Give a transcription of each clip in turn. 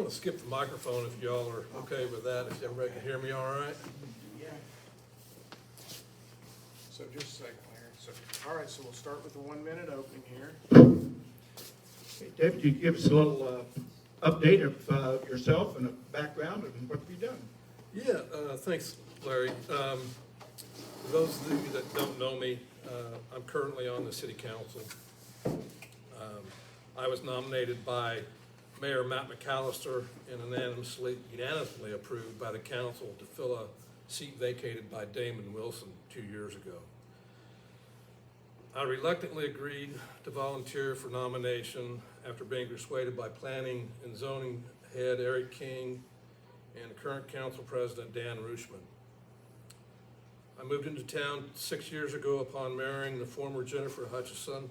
to skip the microphone if y'all are okay with that, if everybody can hear me all right. Yeah. So just a second, Larry. So, all right, so we'll start with the 1 minute opening here. Hey, David, you give us a little update of yourself and a background and what have you done? Yeah, thanks, Larry. For those of you that don't know me, I'm currently on the city council. I was nominated by Mayor Matt McAllister and unanimously approved by the council to fill a seat vacated by Damon Wilson 2 years ago. I reluctantly agreed to volunteer for nomination after being persuaded by planning and zoning head Eric King and current council president Dan Rushman. I moved into town 6 years ago upon marrying the former Jennifer Hutchison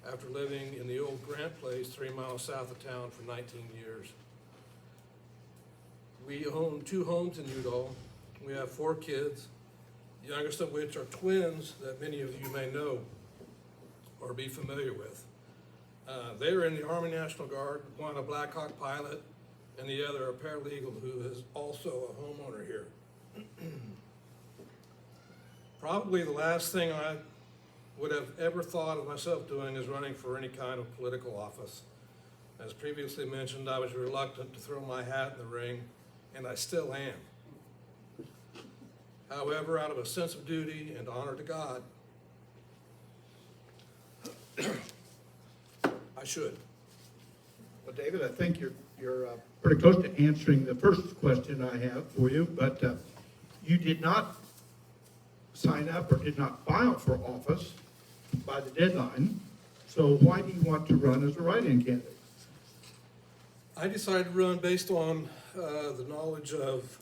after living in the old Grant Place 3 miles south of town for 19 years. We own 2 homes in Udall. We have 4 kids, the youngest of which are twins that many of you may know or be familiar with. They are in the Army National Guard, one a Black Hawk pilot, and the other a paralegal who is also a homeowner here. Probably the last thing I would have ever thought of myself doing is running for any kind of political office. As previously mentioned, I was reluctant to throw my hat in the ring, and I still am. However, out of a sense of duty and honor to God, I should. Well, David, I think you're pretty close to answering the first question I have for you, but you did not sign up or did not file for office by the deadline. So why do you want to run as a write-in candidate? I decided to run based on the knowledge of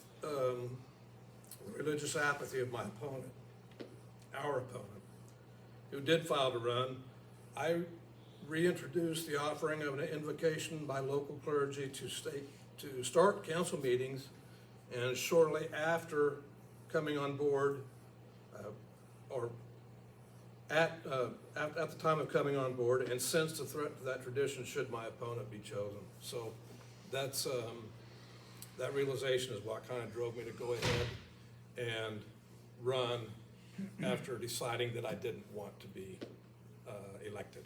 religious apathy of my opponent, our opponent, who did file to run. I reintroduced the offering of an invocation by local clergy to start council meetings, and shortly after coming on board, or at the time of coming on board, and since the threat to that tradition should my opponent be chosen. So that's that realization is what kind of drove me to go ahead and run after deciding that I didn't want to be elected.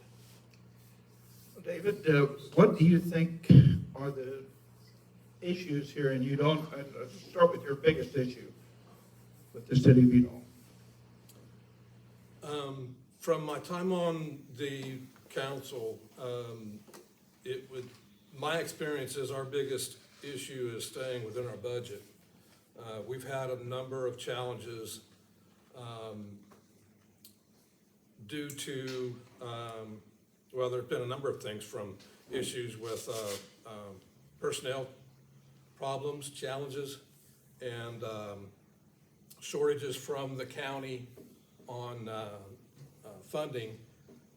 Well, David, what do you think are the issues here in Udall? Let's start with your biggest issue with the city of Udall. From my time on the council, my experience is our biggest issue is staying within our budget. We've had a number of challenges due to, well, there's been a number of things from issues with personnel problems, challenges, and shortages from the county on funding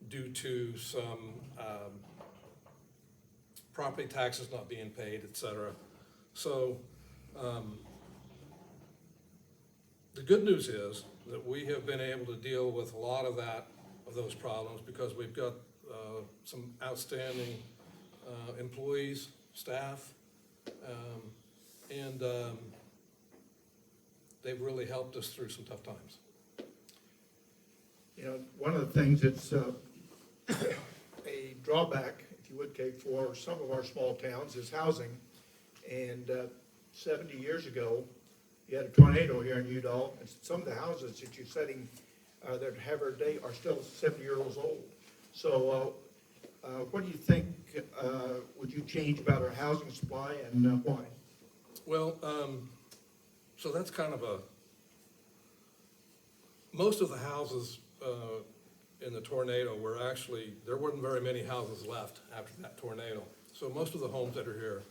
due to some property taxes not being paid, et cetera. So the good news is that we have been able to deal with a lot of those problems because we've got some outstanding employees, staff, and they've really helped us through some tough times. You know, one of the things that's a drawback, if you would, Kate, for some of our small towns is housing. And 70 years ago, you had a tornado here in Udall, and some of the houses that you're setting that have their date are still 70 years old. So what do you think would you change about our housing supply and why? Well, so that's kind of most of the houses in the tornado were actually, there weren't very many houses left after that tornado. So most of the homes that are here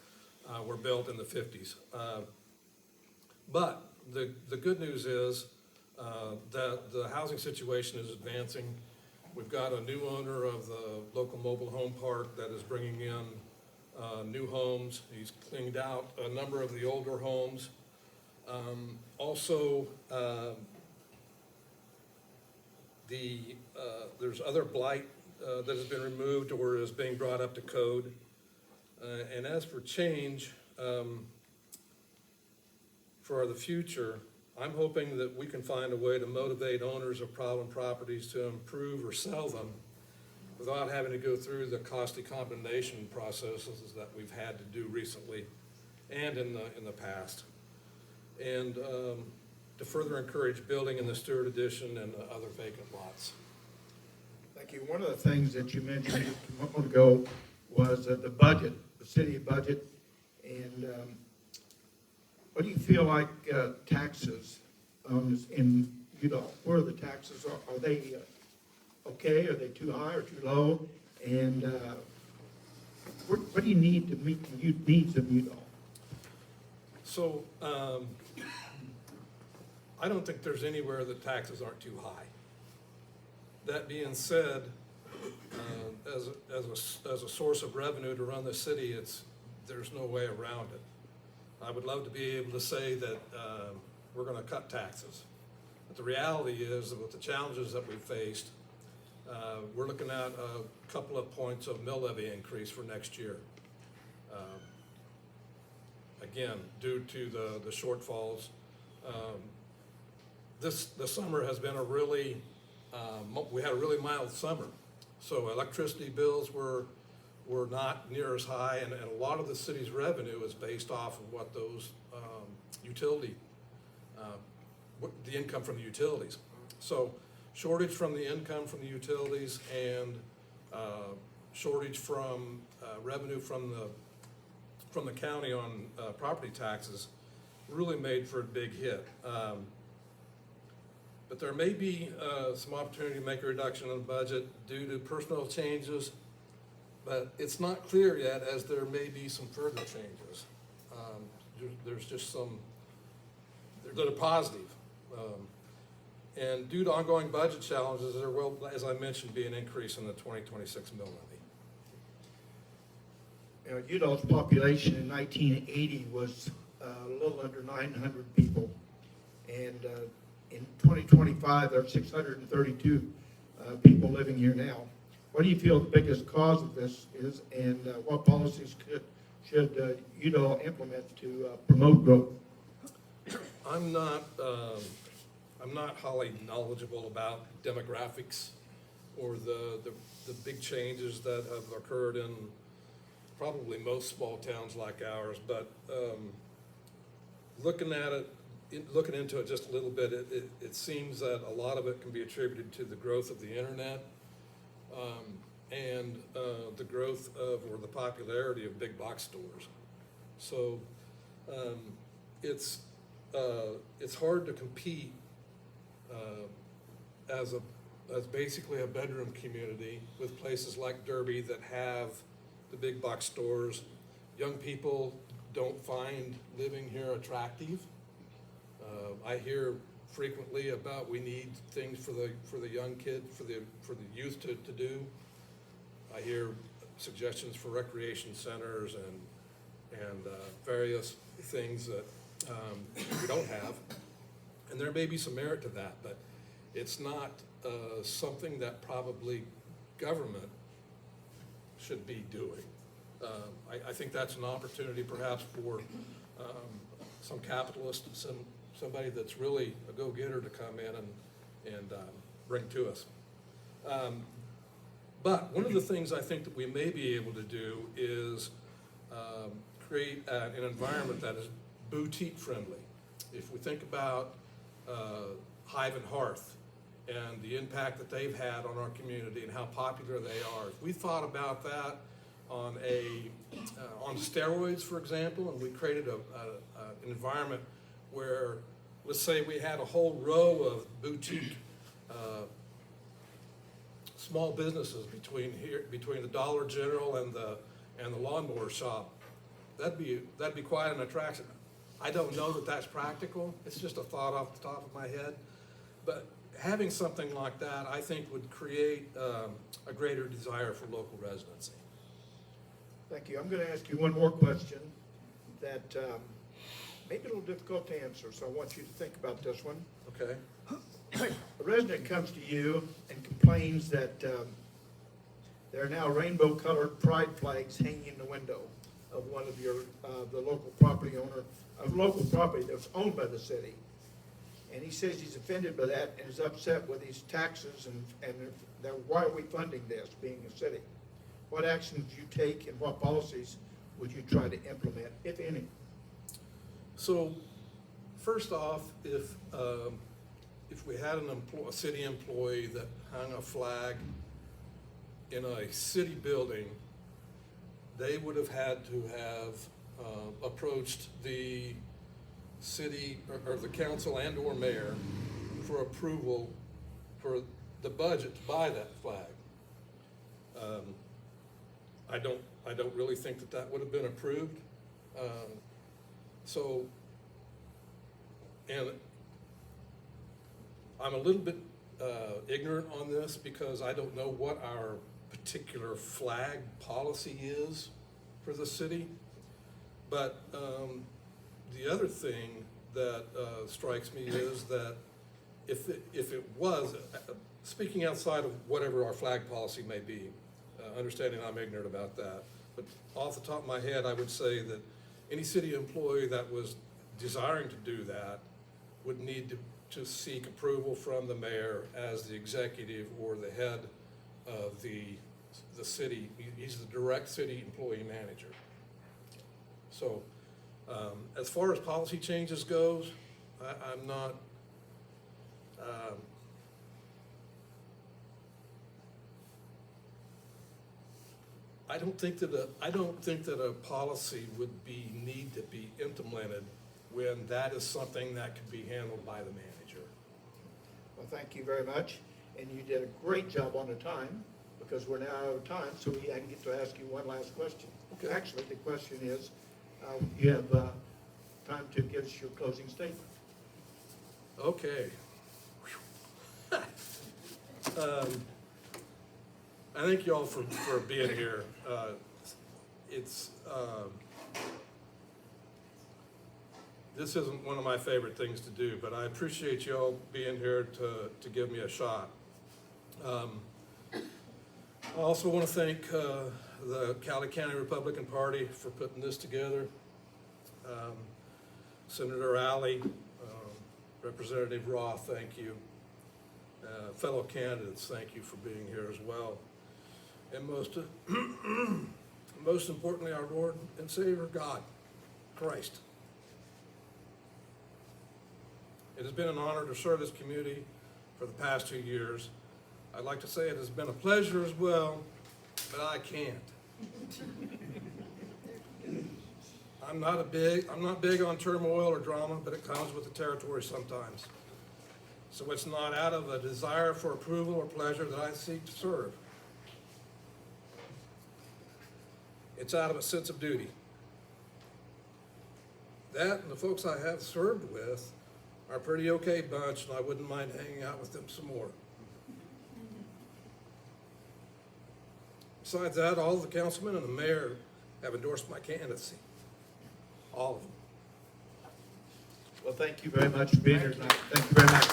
were built in the 50s. But the good news is that the housing situation is advancing. We've got a new owner of the local mobile home park that is bringing in new homes. He's cleaned out a number of the older homes. Also, there's other blight that has been removed or is being brought up to code. And as for change, for the future, I'm hoping that we can find a way to motivate owners of problem properties to improve or sell them without having to go through the costly condemnation processes that we've had to do recently and in the past. And to further encourage building in the Stewart Addition and other vacant lots. Thank you. One of the things that you mentioned a moment ago was the budget, the city budget. And what do you feel like taxes in Udall? Where are the taxes? Are they okay? Are they too high or too low? And what do you need to meet the needs of Udall? So I don't think there's anywhere that taxes aren't too high. That being said, as a source of revenue to run the city, there's no way around it. I would love to be able to say that we're going to cut taxes, but the reality is that with the challenges that we've faced, we're looking at a couple of points of mill levy increase for next year. Again, due to the shortfalls. The summer has been we had a really mild summer. So electricity bills were not near as high, and a lot of the city's revenue is based off of what those the income from the utilities. So shortage from the income from the utilities and shortage from revenue from the county on property taxes really made for a big hit. But there may be some opportunity to make a reduction in the budget due to personnel changes, but it's not clear yet, as there may be some further changes. There's just some that are positive. And due to ongoing budget challenges, there will, as I mentioned, be an increase in the 2026 mill levy. Udall's population in 1980 was a little under 900 people, and in 2025 there are 632 people living here now. What do you feel the biggest cause of this is, and what policies should Udall implement to promote growth? I'm not wholly knowledgeable about demographics or the big changes that have occurred in probably most small towns like ours, but looking into it just a little bit, it seems that a lot of it can be attributed to the growth of the internet and the growth of, or the popularity of, big box stores. So it's hard to compete as basically a bedroom community with places like Derby that have the big box stores. Young people don't find living here attractive. I hear frequently about we need things for the young kid, for the youth to do. I hear suggestions for recreation centers and various things that we don't have, and there may be some merit to that, but it's not something that probably government should be doing. I think that's an opportunity perhaps for some capitalist, somebody that's really a go-getter to come in and bring to us. But one of the things I think that we may be able to do is create an environment that is boutique friendly. If we think about Hive and Hearth and the impact that they've had on our community and how popular they are, if we thought about that on steroids, for example, and we created an environment where, let's say we had a whole row of boutique small businesses between the Dollar General and the lawnmower shop, that'd be quite an attraction. I don't know that that's practical. It's just a thought off the top of my head. But having something like that, I think, would create a greater desire for local residency. Thank you. I'm going to ask you one more question that may be a little difficult to answer, so I want you to think about this one. Okay. A resident comes to you and complains that there are now rainbow-colored pride flags hanging in the window. of one of your, the local property owner, of local property that's owned by the city. And he says he's offended by that and is upset with these taxes and that why are we funding this, being a city? What actions do you take and what policies would you try to implement, if any? So, first off, if we had a city employee that hung a flag in a city building, they would have had to have approached the city or the council and or mayor for approval for the budget to buy that flag. I don't really think that would have been approved. And I'm a little bit ignorant on this because I don't know what our particular flag policy is for the city. But the other thing that strikes me is that if it was, speaking outside of whatever our flag policy may be, understanding I'm ignorant about that, but off the top of my head, I would say that any city employee that was desiring to do that would need to seek approval from the mayor as the executive or the head of the city. He's the direct city employee manager. So as far as policy changes goes, I'm not, I don't think that a policy would need to be implemented when that is something that could be handled by the manager. Well, thank you very much, and you did a great job on the time, because we're now out of time, so I can get to ask you one last question. Okay. Actually, the question is, you have time to give us your closing statement. Okay. I thank you all for being here. This isn't one of my favorite things to do, but I appreciate you all being here to give me a shot. I also want to thank the Cali County Republican Party for putting this together. Senator Alley, Representative Roth, thank you. Fellow candidates, thank you for being here as well. And most importantly, our Lord and Savior, God, Christ. It has been an honor to serve this community for the past 2 years. I'd like to say it has been a pleasure as well, but I can't. I'm not big on turmoil or drama, but it comes with the territory sometimes. So it's not out of a desire for approval or pleasure that I seek to serve. It's out of a sense of duty. That and the folks I have served with are a pretty okay bunch, and I wouldn't mind hanging out with them some more. Besides that, all the councilmen and the mayor have endorsed my candidacy. All of them. Well, thank you very much for being here tonight. Thank you very much.